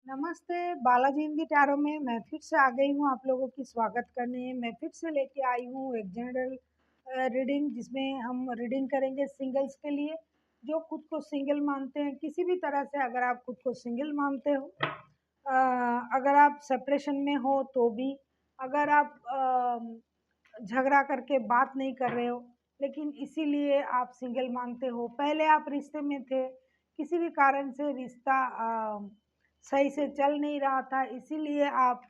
नमस्ते, बालाजी हिंदी टैरो में मैं फिर से आ गई हूँ आप लोगों की स्वागत करने। मैं फिर से लेके आई हूँ एक जनरल रीडिंग जिसमें हम रीडिंग करेंगे सिंगल्स के लिए जो खुद को सिंगल मानते हैं। किसी भी तरह से अगर आप खुद को सिंगल मानते हो, अगर आप सेपरेशन में हो तो भी, अगर आप झगड़ा करके बात नहीं कर रहे हो लेकिन इसीलिए आप सिंगल मानते हो, पहले आप रिश्ते में थे, किसी भी कारण से रिश्ता सही से चल नहीं रहा था इसीलिए आप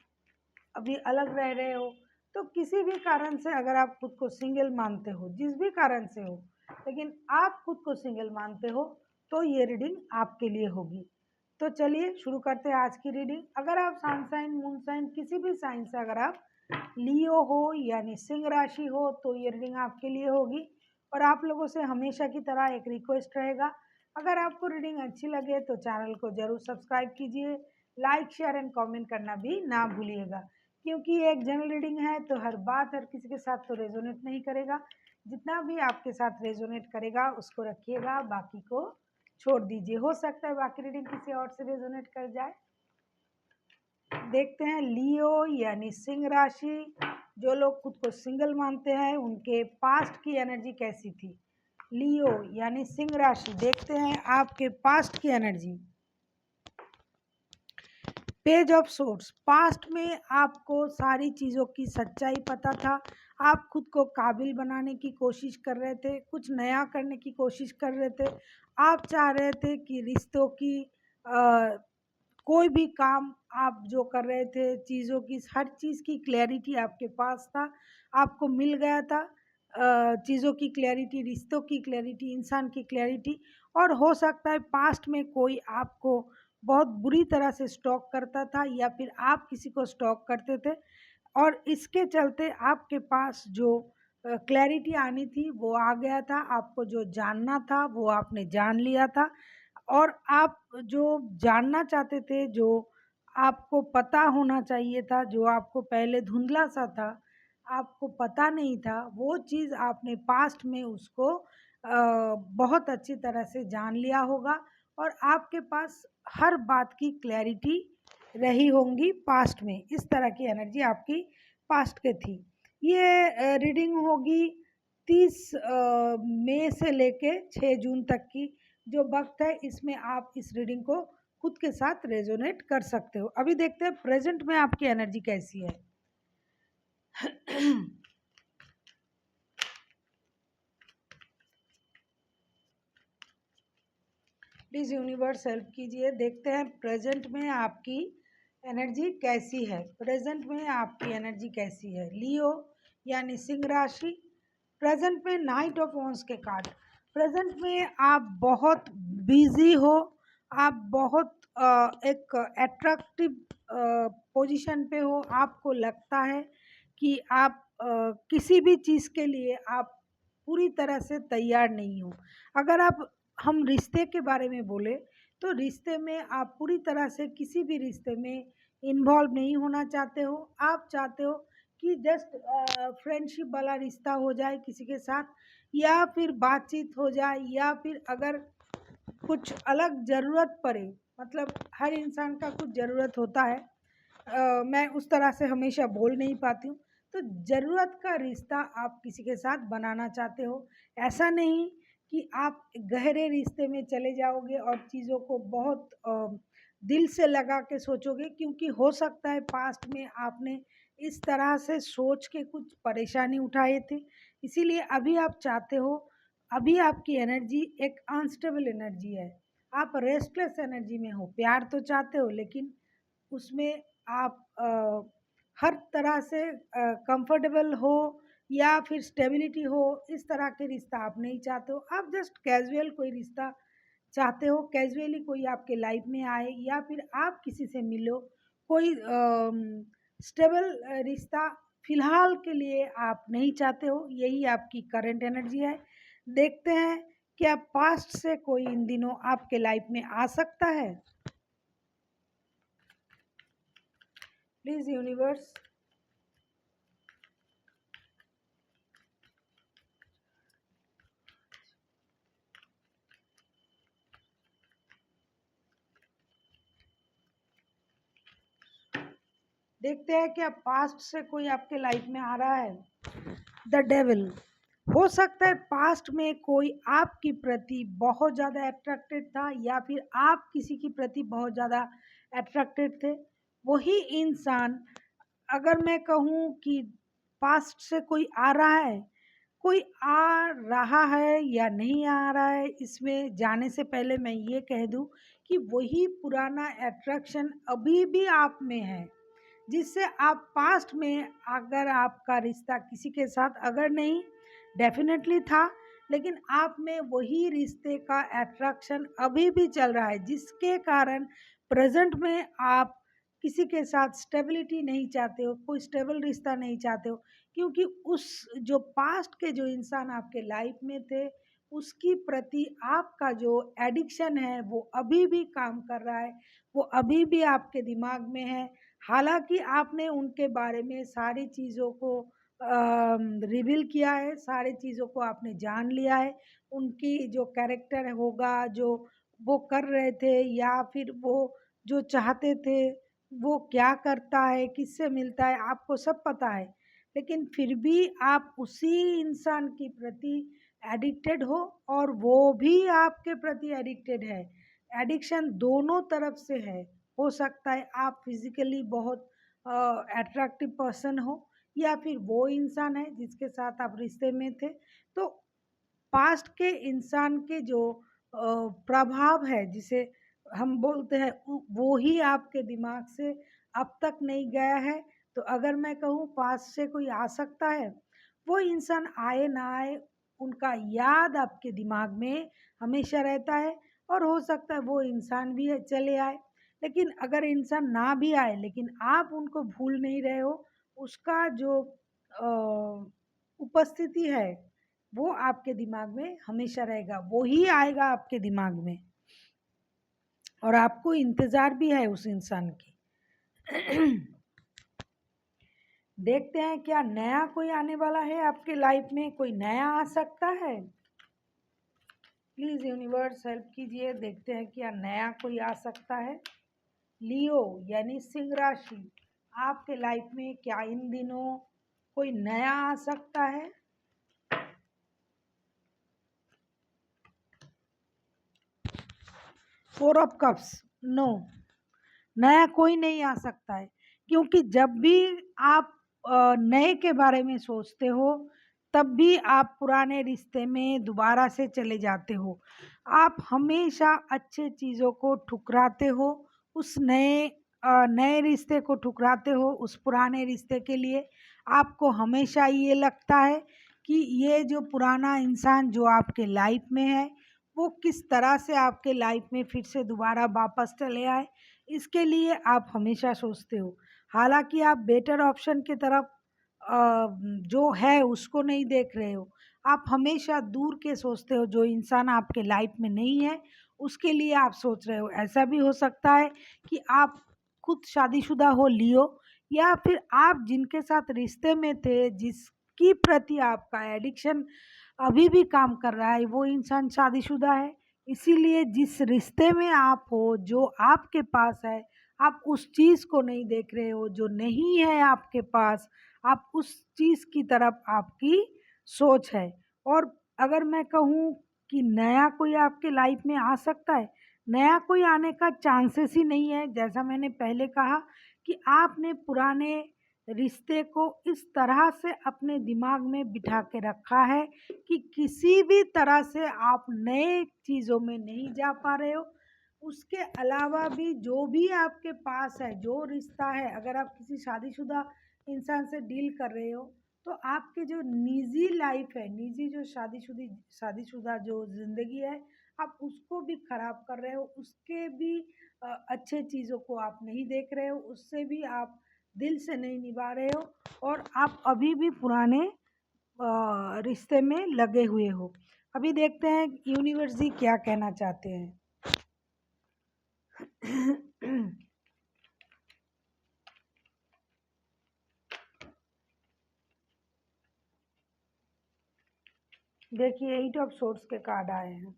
अभी अलग रह रहे हो। तो किसी भी कारण से अगर आप खुद को सिंगल मानते हो, जिस भी कारण से हो, लेकिन आप खुद को सिंगल मानते हो तो ये रीडिंग आपके लिए होगी। तो चलिए शुरू करते हैं आज की रीडिंग। अगर आप सन साइन, मून साइन, किसी भी साइन से अगर आप लियो हो यानी सिंह राशि हो तो ये रीडिंग आपके लिए होगी। और आप लोगों से हमेशा की तरह एक रिक्वेस्ट रहेगा, अगर आपको रीडिंग अच्छी लगे तो चैनल को जरूर सब्सक्राइब कीजिए, लाइक शेयर एंड कमेंट करना भी ना भूलिएगा, क्योंकि ये एक जनरल रीडिंग है तो हर बात हर किसी के साथ तो रेजोनेट नहीं करेगा। जितना भी आपके साथ रेजोनेट करेगा उसको रखिएगा, बाकी को छोड़ दीजिए। हो सकता है बाकी रीडिंग किसी और से रेजोनेट कर जाए। देखते हैं लियो यानी सिंह राशि, जो लोग खुद को सिंगल मानते हैं उनके पास्ट की एनर्जी कैसी थी। लियो यानी सिंह राशि, देखते हैं आपके पास्ट की energy. Page of source, past में आपको सारी चीज़ों की सच्चाई पता था, आप खुद को काबिल बनाने की कोशिश कर रहे थे, कुछ नया करने की कोशिश कर रहे थे, आप चाह रहे थे कि रिश्तों की कोई भी काम आप जो कर रहे थे, चीज़ों की हर चीज़ की क्लैरिटी आपके पास था, आपको मिल गया था। चीज़ों की क्लैरिटी, रिश्तों की क्लैरिटी, इंसान की क्लैरिटी। और हो सकता है पास्ट में कोई आपको बहुत बुरी तरह से स्टॉक करता था या फिर आप किसी को स्टॉक करते थे, और इसके चलते आपके पास जो क्लैरिटी आनी थी वो आ गया था, आपको जो जानना था वो आपने जान लिया था। और आप जो जानना चाहते थे, जो आपको पता होना चाहिए था, जो आपको पहले धुंधला सा था, आपको पता नहीं था, वो चीज़ आपने पास्ट में उसको बहुत अच्छी तरह से जान लिया होगा और आपके पास हर बात की क्लैरिटी रही होंगी पास्ट में। इस तरह की एनर्जी आपकी पास्ट के थी। ये रीडिंग होगी 30 मई से लेके 6 जून तक की जो वक्त है, इसमें आप इस रीडिंग को खुद के साथ रेजोनेट कर सकते हो। अभी देखते हैं प्रेजेंट में आपकी एनर्जी कैसी है। प्लीज यूनिवर्स हेल्प कीजिए, देखते हैं प्रेजेंट में आपकी एनर्जी कैसी है। प्रेजेंट में आपकी एनर्जी कैसी है। लियो यानी सिंह राशि, प्रेजेंट में नाइट ऑफ वॉन्स के कार्ड। प्रेजेंट में आप बहुत बिजी हो, आप बहुत एक अट्रैक्टिव पोजीशन पे हो, आपको लगता है कि आप किसी भी चीज़ के लिए आप पूरी तरह से तैयार नहीं हो। अगर आप हम रिश्ते के बारे में बोले तो रिश्ते में आप पूरी तरह से किसी भी रिश्ते में इन्वॉल्व नहीं होना चाहते हो। आप चाहते हो कि जस्ट फ्रेंडशिप वाला रिश्ता हो जाए किसी के साथ, या फिर बातचीत हो जाए, या फिर अगर कुछ अलग ज़रूरत पड़े, मतलब हर इंसान का कुछ ज़रूरत होता है। मैं उस तरह से हमेशा बोल नहीं पाती हूँ, तो ज़रूरत का रिश्ता आप किसी के साथ बनाना चाहते हो। ऐसा नहीं कि आप गहरे रिश्ते में चले जाओगे और चीज़ों को बहुत दिल से लगा के सोचोगे, क्योंकि हो सकता है पास्ट में आपने इस तरह से सोच के कुछ परेशानी उठाए थे, इसीलिए अभी आप चाहते हो। अभी आपकी एनर्जी एक अनस्टेबल एनर्जी है, आप रेस्टलेस एनर्जी में हो। प्यार तो चाहते हो लेकिन उसमें आप हर तरह से कंफर्टेबल हो या फिर स्टेबिलिटी हो, इस तरह के रिश्ता आप नहीं चाहते हो। आप जस्ट कैजुअल कोई रिश्ता चाहते हो, कैजुअली कोई आपके लाइफ में आए या फिर आप किसी से मिलो, कोई स्टेबल रिश्ता फिलहाल के लिए आप नहीं चाहते हो। यही आपकी करंट एनर्जी है। देखते हैं क्या पास्ट से कोई इन दिनों आपके लाइफ में आ सकता है। प्लीज यूनिवर्स देखते हैं क्या पास्ट से कोई आपके लाइफ में आ रहा है। The devil. हो सकता है पास्ट में कोई आपकी प्रति बहुत ज़्यादा अट्रैक्टेड था या फिर आप किसी की प्रति बहुत ज़्यादा अट्रैक्टेड थे। वही इंसान, अगर मैं कहूँ कि पास्ट से कोई आ रहा है, कोई आ रहा है या नहीं आ रहा है, इसमें जाने से पहले मैं ये कह दूँ कि वही पुराना अट्रैक्शन अभी भी आप में है, जिससे आप पास्ट में अगर आपका रिश्ता किसी के साथ अगर नहीं डेफिनेटली था, लेकिन आप में वही रिश्ते का अट्रैक्शन अभी भी चल रहा है, जिसके कारण प्रेजेंट में आप किसी के साथ स्टेबिलिटी नहीं चाहते हो, कोई स्टेबल रिश्ता नहीं चाहते हो, क्योंकि उस जो पास्ट के जो इंसान आपके लाइफ में थे उसकी प्रति आपका जो एडिक्शन है वो अभी भी काम कर रहा है, वो अभी भी आपके दिमाग में है। हालांकि आपने उनके बारे में सारी चीज़ों को रिवील किया है, सारी चीज़ों को आपने जान लिया है, उनकी जो कैरेक्टर होगा, जो वो कर रहे थे या फिर वो जो चाहते थे, वो क्या करता है, किससे मिलता है, आपको सब पता है। लेकिन फिर भी आप उसी इंसान के प्रति एडिक्टेड हो और वो भी आपके प्रति एडिक्टेड है। एडिक्शन दोनों तरफ से है। हो सकता है आप फिजिकली बहुत अट्रैक्टिव पर्सन हो या फिर वो इंसान है जिसके साथ आप रिश्ते में थे। तो पास्ट के इंसान के जो प्रभाव है, जिसे हम बोलते हैं, वो ही आपके दिमाग से अब तक नहीं गया है। तो अगर मैं कहूँ पास्ट से कोई आ सकता है, वो इंसान आए ना आए, उनका याद आपके दिमाग में हमेशा रहता है। और हो सकता है वो इंसान भी चले आए, लेकिन अगर इंसान ना भी आए लेकिन आप उनको भूल नहीं रहे हो, उसका जो उपस्थिति है वो आपके दिमाग में हमेशा रहेगा, वो ही आएगा आपके दिमाग में और आपको इंतज़ार भी है उस इंसान की। देखते हैं क्या नया कोई आने वाला है आपके लाइफ में, कोई नया आ सकता है। प्लीज़ यूनिवर्स हेल्प कीजिए, देखते हैं क्या नया कोई आ सकता है। लियो यानी सिंह राशि, आपके लाइफ में क्या इन दिनों कोई नया आ सकता है। फोर ऑफ कप्स, नो, नया कोई नहीं आ सकता है, क्योंकि जब भी आप नए के बारे में सोचते हो तब भी आप पुराने रिश्ते में दोबारा से चले जाते हो। आप हमेशा अच्छे चीज़ों को ठुकराते हो, उस नए रिश्ते को ठुकराते हो उस पुराने रिश्ते के लिए। आपको हमेशा ये लगता है कि ये जो पुराना इंसान जो आपके लाइफ में है वो किस तरह से आपके लाइफ में फिर से दोबारा वापस चले आए, इसके लिए आप हमेशा सोचते हो। हालांकि आप बेटर ऑप्शन की तरफ जो है उसको नहीं देख रहे हो, आप हमेशा दूर के सोचते हो, जो इंसान आपके लाइफ में नहीं है उसके लिए आप सोच रहे हो। ऐसा भी हो सकता है कि आप खुद शादीशुदा हो लियो, या फिर आप जिनके साथ रिश्ते में थे, जिसकी प्रति आपका एडिक्शन अभी भी काम कर रहा है, वो इंसान शादीशुदा है। इसीलिए जिस रिश्ते में आप हो, जो आपके पास है, आप उस चीज़ को नहीं देख रहे हो, जो नहीं है आपके पास, आप उस चीज़ की तरफ आपकी सोच है। और अगर मैं कहूँ कि नया कोई आपके लाइफ में आ सकता है, नया कोई आने का चांसेस ही नहीं है। जैसा मैंने पहले कहा कि आपने पुराने रिश्ते को इस तरह से अपने दिमाग में बिठा के रखा है कि किसी भी तरह से आप नए चीज़ों में नहीं जा पा रहे हो। उसके अलावा भी जो भी आपके पास है, जो रिश्ता है, अगर आप किसी शादीशुदा इंसान से डील कर रहे हो तो आपके जो निजी लाइफ है, निजी जो शादीशुदा जो ज़िंदगी है, आप उसको भी ख़राब कर रहे हो, उसके भी अच्छे चीज़ों को आप नहीं देख रहे हो, उससे भी आप दिल से नहीं निभा रहे हो और आप अभी भी पुराने रिश्ते में लगे हुए हो। अभी देखते हैं यूनिवर्स जी क्या कहना चाहते हैं। देखिए 8 ऑफ सोर्स के कार्ड आए हैं।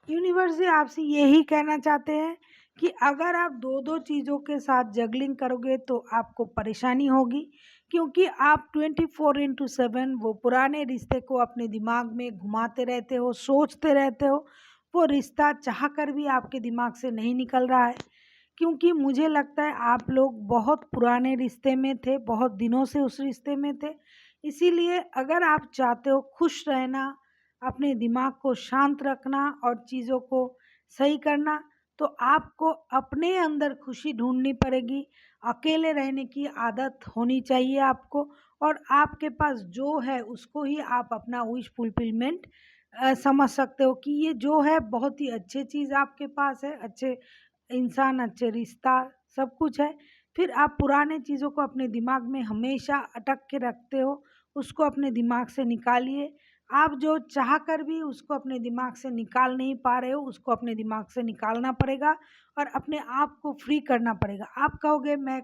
यूनिवर्स जी आपसे यही कहना चाहते हैं कि अगर आप दो दो चीज़ों के साथ जगलिंग करोगे तो आपको परेशानी होगी, क्योंकि आप 24/7 वो पुराने रिश्ते को अपने दिमाग में घुमाते रहते हो, सोचते रहते हो। वो रिश्ता चाह कर भी आपके दिमाग से नहीं निकल रहा है, क्योंकि मुझे लगता है आप लोग बहुत पुराने रिश्ते में थे, बहुत दिनों से उस रिश्ते में थे। इसीलिए अगर आप चाहते हो खुश रहना, अपने दिमाग को शांत रखना और चीज़ों को सही करना, तो आपको अपने अंदर खुशी ढूँढनी पड़ेगी। अकेले रहने की आदत होनी चाहिए आपको, और आपके पास जो है उसको ही आप अपना विश फुलफिलमेंट समझ सकते हो कि ये जो है बहुत ही अच्छी चीज़ आपके पास है, अच्छे इंसान, अच्छे रिश्ता, सब कुछ है। फिर आप पुराने चीज़ों को अपने दिमाग में हमेशा अटक के रखते हो, उसको अपने दिमाग से निकालिए। आप जो चाह कर भी उसको अपने दिमाग से निकाल नहीं पा रहे हो, उसको अपने दिमाग से निकालना पड़ेगा और अपने आप को फ्री करना पड़ेगा। आप कहोगे मैं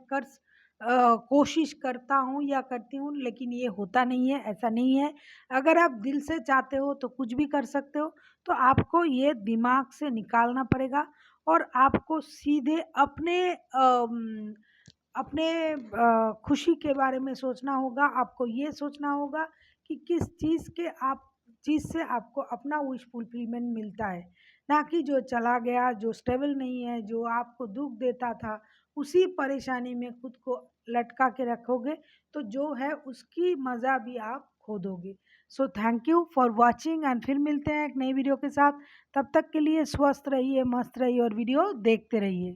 कोशिश करता हूँ या करती हूँ, लेकिन ये होता नहीं है, ऐसा नहीं है। अगर आप दिल से चाहते हो तो कुछ भी कर सकते हो, तो आपको ये दिमाग से निकालना पड़ेगा और आपको सीधे अपने खुशी के बारे में सोचना होगा। आपको ये सोचना होगा कि किस चीज़ से आपको अपना विश फुलफिलमेंट मिलता है, ना कि जो चला गया, जो स्टेबल नहीं है, जो आपको दुःख देता था, उसी परेशानी में खुद को लटका के रखोगे, तो जो है उसकी मज़ा भी आप खो दोगे। So thank you for watching and फिर मिलते हैं एक नई वीडियो के साथ। तब तक के लिए स्वस्थ रहिए, मस्त रहिए और वीडियो देखते रहिए।